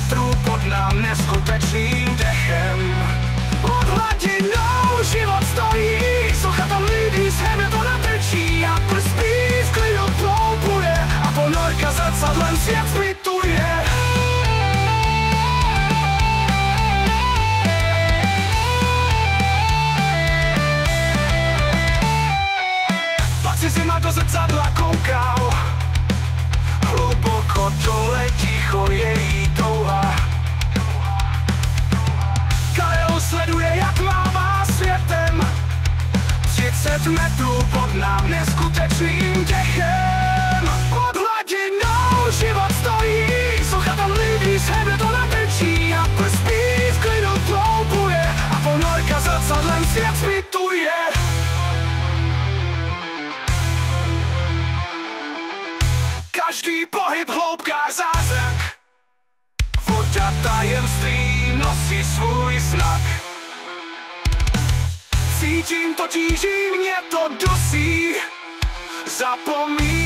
metrů pod nám neskutečným dechem. Pod hladinou život stojí, socha tam lidí z Hamiltona trčí a prspí v klidu ploupuje a ponorka zrcadlem svět zpytuje. Pak si zima do zrcadla koukal, hluboko dole ticho její touha. Karel sleduje, jak mává světem, 30 metrů pod nám neskutečným dechem. Pod hladinou život stojí, socha tam lidí z Hamiltona trčí a prspí v klidu ploupuje a ponorka zrcadlem svět zpytuje. Každý pohyb hloubkách zázrak, voda tajemství nosí svůj znak. Cítím to, tíží mě to dusí, zapomínám